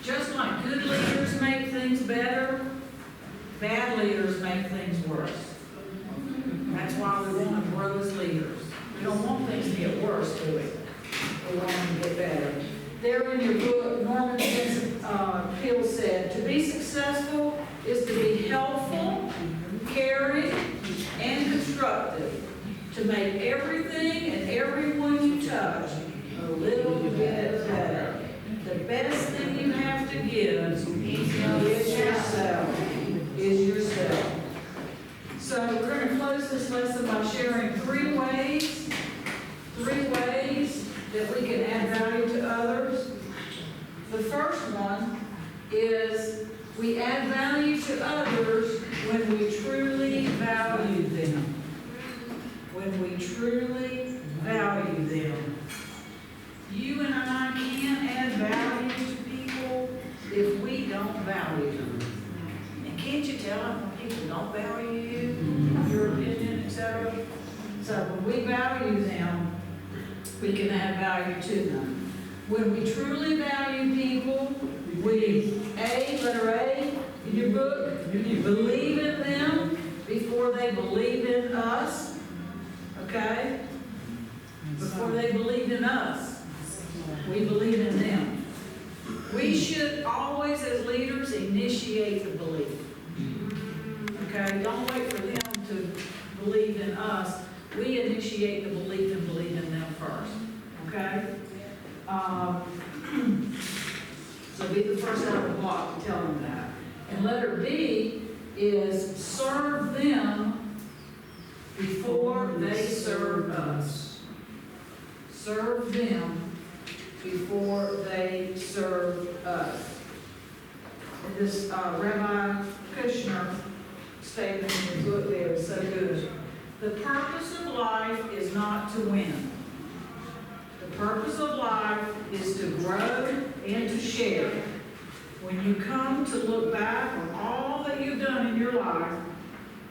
Just like good leaders make things better, bad leaders make things worse. That's why we want to grow as leaders. We don't want things to get worse, do we? We want them to get better. There in your book, Norman Peale said, to be successful is to be helpful, caring, and constructive. To make everything and everyone you touch a little bit better. The best thing you have to give is yourself. So we're going to close this lesson by sharing three ways that we can add value to others. The first one is we add value to others when we truly value them. When we truly value them. You and I can't add value to people if we don't value them. And can't you tell when people don't value you, your opinion, etc.? So when we value them, we can add value to them. When we truly value people, we, letter A, in your book, you believe in them before they believe in us. Okay? Before they believed in us, we believe in them. We should always, as leaders, initiate the belief. Okay? Don't wait for them to believe in us. We initiate the belief and believe in them first. So be the first out of the block to tell them that. And letter B is serve them before they serve us. Serve them before they serve us. And this Rabbi Kushner statement in the book there is so good. The purpose of life is not to win. The purpose of life is to grow and to share. When you come to look back on all that you've done in your life,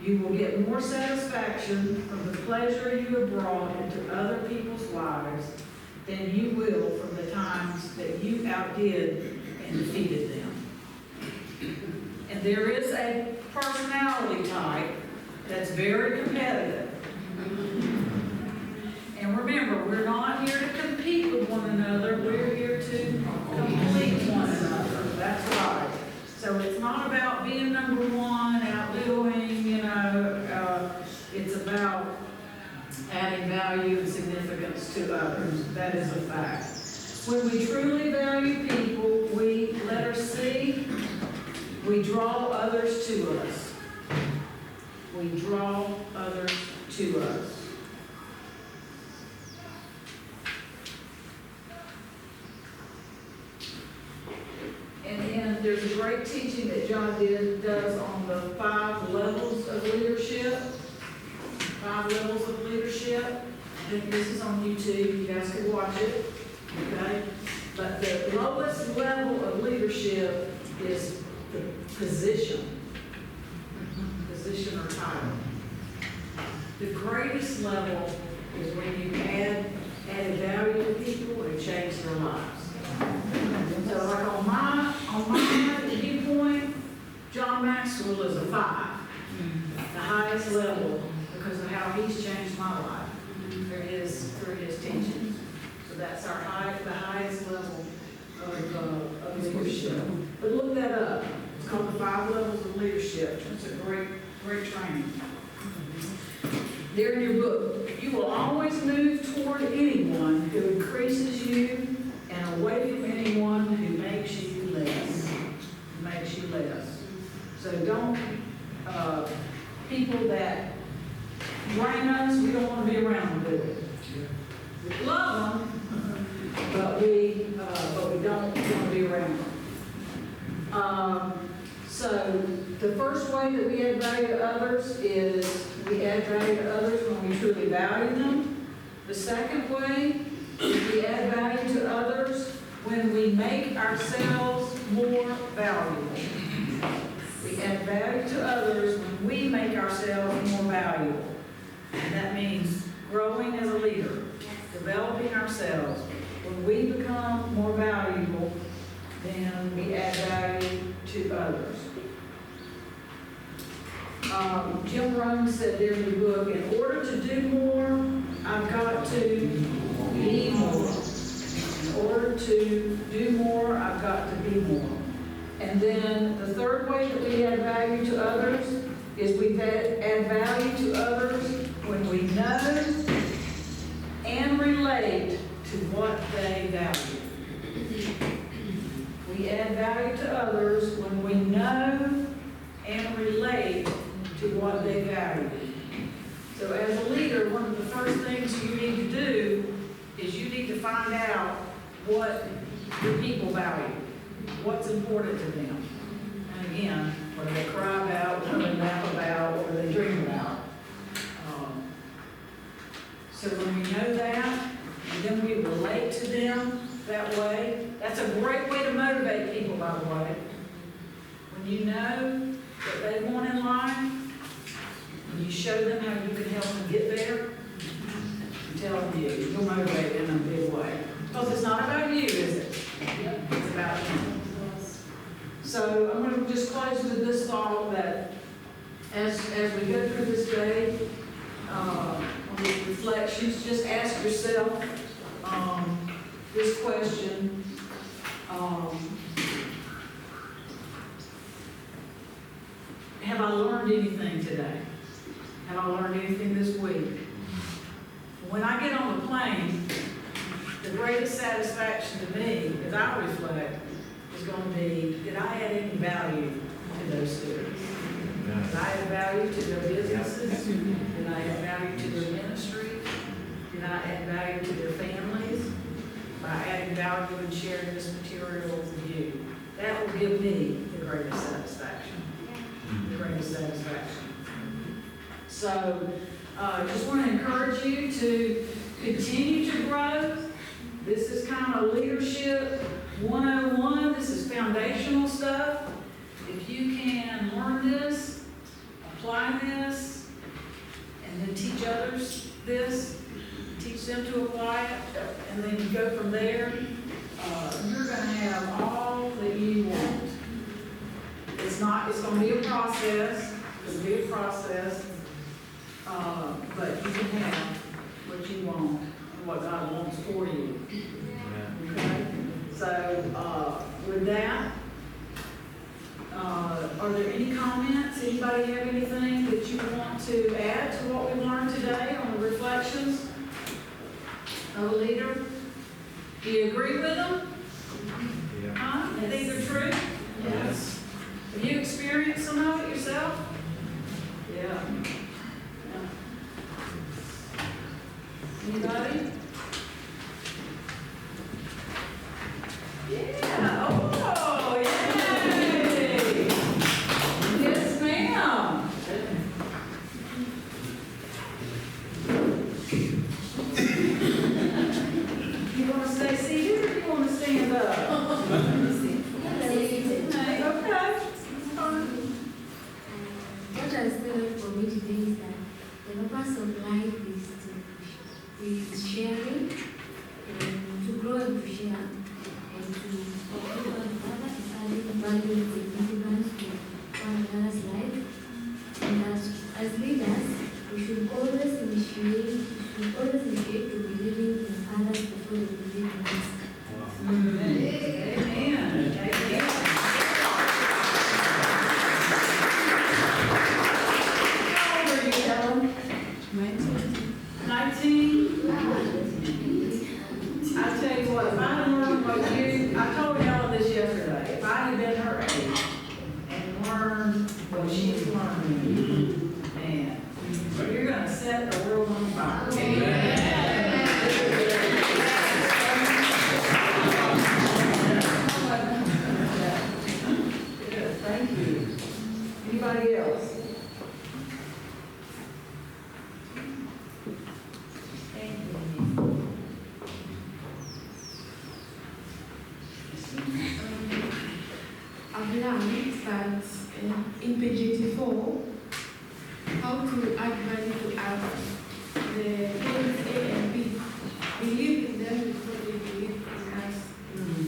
you will get more satisfaction from the pleasure you have brought into other people's lives than you will from the times that you outdid and defeated them. And there is a personality type that's very competitive. And remember, we're not here to compete with one another, we're here to complete one another. That's right. So it's not about being number one, outdoing, it's about adding value and significance to others. That is a fact. When we truly value people, we let her see, we draw others to us. We draw others to us. And there's a great teaching that John does on the 5 levels of leadership. 5 levels of leadership. I think this is on YouTube. You guys can watch it. Okay? But the lowest level of leadership is the position. Position or title. The greatest level is when you added value to people and change their lives. So like on my viewpoint, John Maxwell is a 5. The highest level because of how he's changed my life through his teachings. So that's the highest level of leadership. But look that up. It's called the 5 levels of leadership. It's a great training. There in your book, you will always move toward anyone who increases you and away from anyone who makes you less. So don't, people that drain us, we don't want to be around them, do we? We love them, but we don't want to be around them. So the first way that we add value to others is we add value to others when we truly value them. The second way is we add value to others when we make ourselves more valuable. We add value to others when we make ourselves more valuable. And that means growing as a leader, developing ourselves. When we become more valuable, then we add value to others. Jim Rohn said there in the book, in order to do more, I've got to be more. In order to do more, I've got to be more. And then the third way that we add value to others is we add value to others when we know and relate to what they value. We add value to others when we know and relate to what they value. So as a leader, one of the first things you need to do is you need to find out what your people value, what's important to them. And again, what do they cry about, what do they laugh about, what do they dream about. So when we know that, and then we relate to them that way, that's a great way to motivate people, by the way. When you know what they want in life, and you show them how you can help them get there, I'm telling you, you'll motivate them in a big way. Because it's not about you, is it? It's about them. So I'm going to just close with this thought that as we go through this day, on these reflections, just ask yourself this question. Have I learned anything today? Have I learned anything this week? When I get on the plane, the greatest satisfaction to me, as I reflect, is going to be, did I add any value to those students? Did I add value to their businesses? Did I add value to their ministry? Did I add value to their families? By adding value and sharing this material with you. That will give me the greatest satisfaction. The greatest satisfaction. So, I just want to encourage you to continue to grow. This is kind of leadership 101. This is foundational stuff. If you can learn this, apply this, and then teach others this, teach them to apply it, and then you go from there, you're going to have all that you want. It's going to be a process. It's going to be a process. But you can have what you want and what God wants for you. Okay? So, with that, are there any comments? Anybody have anything that you want to add to what we learned today on the reflections of a leader? Do you agree with them? Yeah. Huh? You think they're true? Yes. Have you experienced some of it yourself? Yeah. Anybody? Yeah. Oh, yay! Yes, ma'am. You want to stay seated or you want to stand up? Okay. What has stood out for me today is that the purpose of life is sharing, and to grow and to share, and to fulfill one another, adding value and significance to one another's life. And as leaders, we should always initiate to believing in others before we believe in us. Amen. How old are you, Ellen? 19? I tell you what, if I had learned what I told Ellen this yesterday, if I had been her age and learned what she's learning, man, you're going to set the world on fire. Good, thank you. Anybody else? I've learned that in page 84, how to add value to others. The points A and B, believe in them before they believe in us.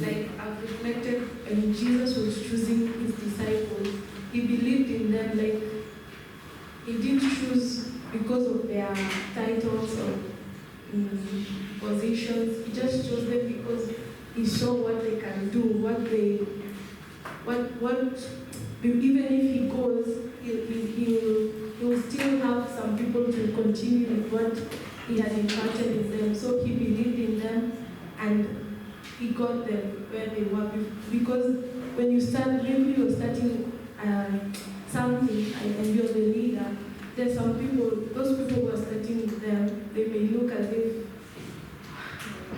Like I've reflected when Jesus was choosing his disciples, he believed in them. Like he didn't choose because of their titles or positions. He just chose them because he saw what they can do, even if he goes, he will still have some people to continue with what he had imparted in them. So he believed in them and he got them where they were. Because when you start, maybe you're starting something and you're the leader, there's some people, those people who are starting with them, they may look as if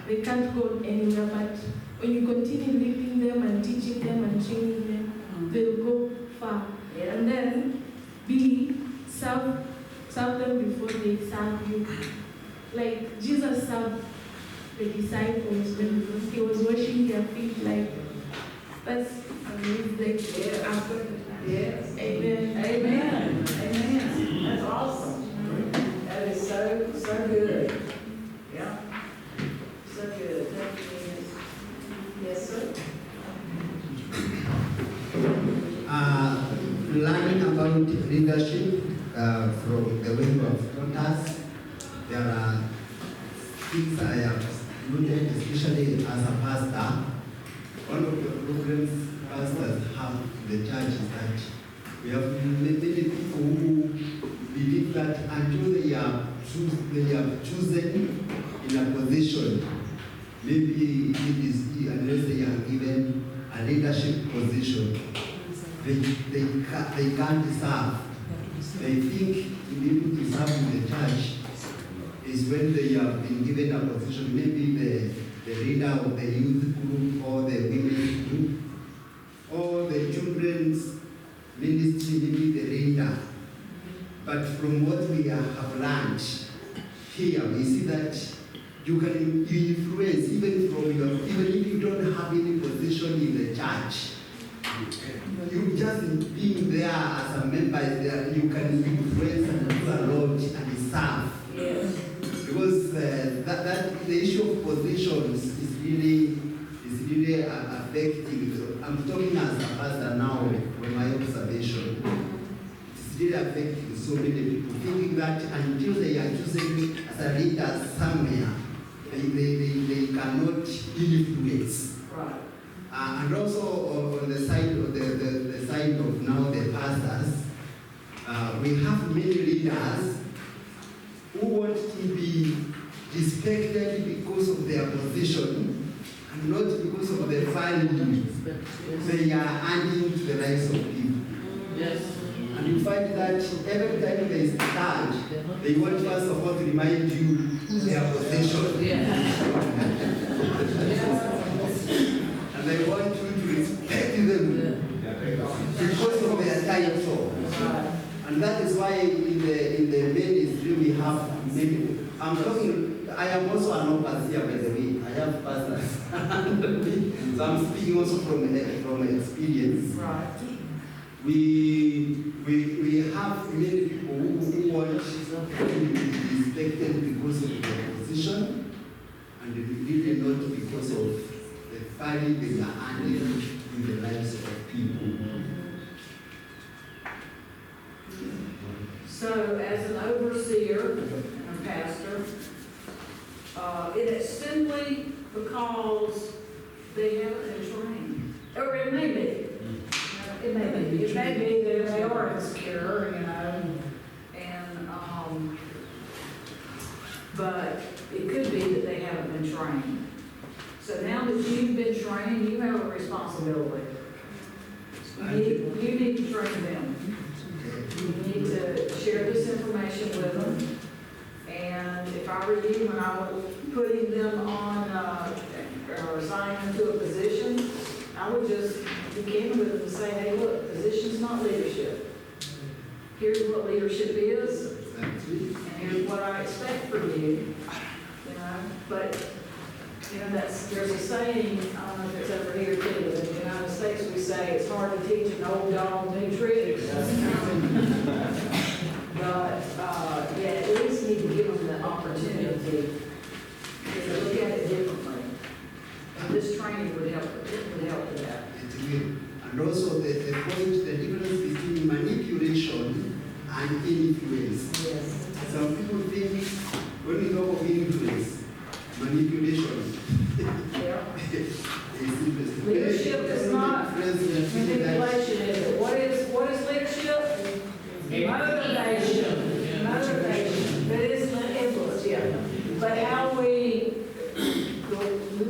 they can't go anywhere, but when you continue leading them and teaching them and training them, they'll go far. Yeah. And then B, serve them before they serve you. Like Jesus served the disciples when he was washing their feet. Like that's amazing. Like Yes. Amen. Amen. Amen. That's awesome. That is so good. Yeah. So good. That is. Yes, sir. Learning about leadership from the way you have taught us, there are things I have noted, especially as a pastor. One of the problems pastors have in the church is that we have many people who believe that until they are chosen in a position, maybe it is unless they are given a leadership position, they can't serve. They think to be able to serve in the church is when they have been given a position, maybe the leader of the youth group or the women's group or the children's ministry, maybe the leader. But from what we have learned here, we see that you can influence even if you don't have any position in the church. You just being there as a member, you can influence and do a lot and serve. Yes. Because that the issue of positions is really affecting. I'm talking as a pastor now from my observation. It's really affecting so many people, thinking that until they are chosen as a leader somewhere, they cannot influence. Right. And also on the side of the side of now the pastors, we have many leaders who want to be respected because of their position and not because of the value they are adding to the lives of people. Yes. And you find that every time they stand, they want first of all to remind you their position. And they want you to respect them because of their title. And that is why in the ministry we have many. I am also an overseer, by the way. I have pastors. So I'm speaking also from experience. Right. We have many people who want to be respected because of their position, and really not because of the value they are adding in the lives of people. So, as an overseer and a pastor, it is simply because they haven't been trained. Or it may be. It may be. It may be that they are insecure, but it could be that they haven't been trained. So now that you've been trained, you have a responsibility. You need to train them. You need to share this information with them. And if I were you, when I was putting them on, or assigning them to a position, I would just begin with them and say, hey, look, position's not leadership. Here's what leadership is, and here's what I expect from you. But there's a saying, I don't know if it's over here too, in the United States we say it's hard to teach an old dog new tricks. But at least need to give them the opportunity to look at it differently. And this training would help with that. And also the point, the difference between manipulation and influence. Yes. Some people think when we talk of influence, manipulation. Yeah. is Leadership is not manipulation, is it? What is leadership? Motivation. Motivation. That is the influence, yeah. But how we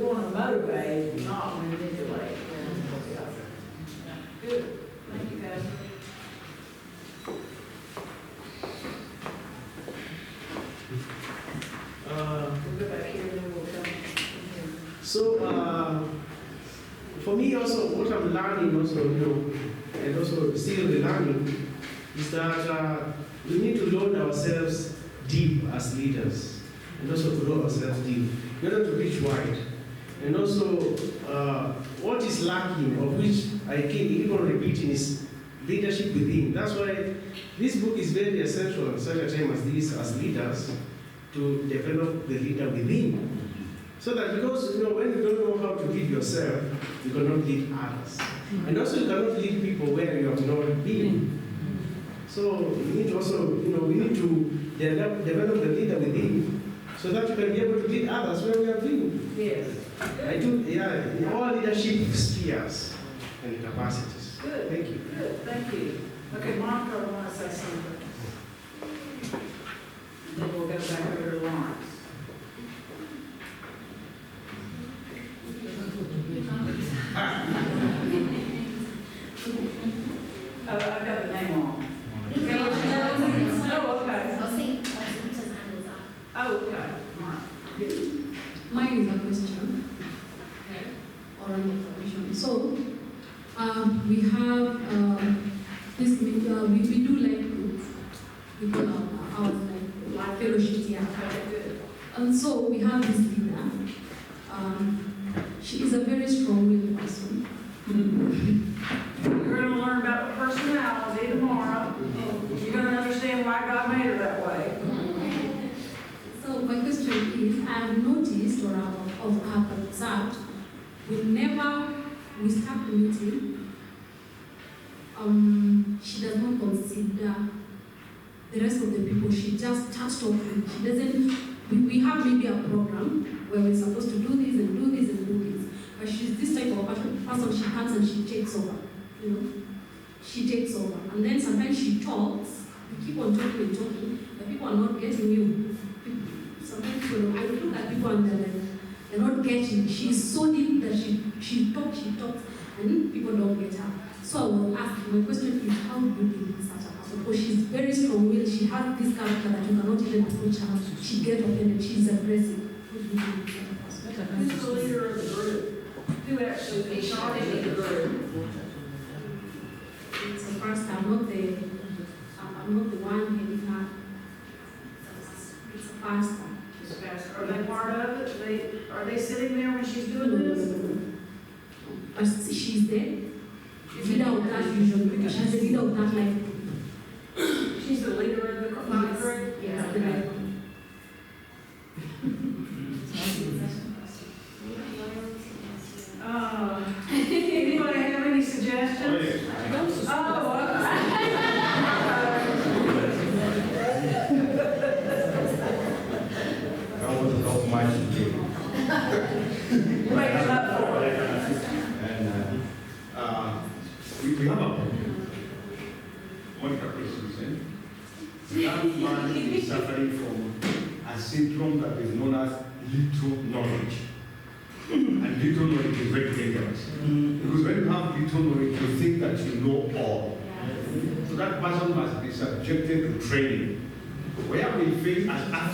want to motivate, not manipulate. Good. Thank you, guys. We'll go back here and then we'll come here. So, for me also, what I'm learning also, and also still learning, is that we need to load ourselves deep as leaders, and also to load ourselves deep, in order to reach wide. And also, what is lacking, of which I keep on repeating, is leadership within. That's why this book is very essential at such a time as this, as leaders, to develop the leader within. So that because when you don't know how to lead yourself, you cannot lead others. And also you cannot lead people where you have not been. So we need to also, we need to develop the leader within, so that you can be able to lead others where we have been. Yes. I do, in all leadership spheres and capacities. Good. Thank you. Good. Thank you. Okay, Monica, I want to say something. Then we'll go back over to Lawrence. question or an information. So, we have this, we do like groups. We call our like fellowship here. And so we have this leader. She is a very strong-willed person. You're gonna learn about personality tomorrow. You're gonna understand why God made her that way. So my question is, I have noticed or have observed, whenever we start the meeting, she does not consider the rest of the people. She just starts talking. She doesn't. We have maybe a program where we're supposed to do this and do this and do this. But she's this type of person, she comes and she takes over. You know? She takes over. And then sometimes she talks, we keep on talking and talking, but people are not getting you. Sometimes I look at people and they're not getting. She's so deep that she talks, and people don't get her. So I will ask, my question is, how do you deal with such a person? Because she's very strong-willed, she has this character that you cannot even approach her. She gets offended, she's aggressive. What do you do with such a person? Who's the leader of the group? Who actually is starting the group? It's the first, I'm not the one heading her. It's a pastor. Are they part of it? Are they sitting there when she's doing this? But she's there. Leader of that vision. She's the leader of that life. She's the leader of the group? Yes, the life. Anybody have any suggestions? I was not much to do. Make it up for it. And we have a Monica Christensen. That man is suffering from a syndrome that is known as little knowledge. And little knowledge is very dangerous. Because when you have little knowledge, you think that you know all. So that person must be subjected to training. Where we feel as Africans,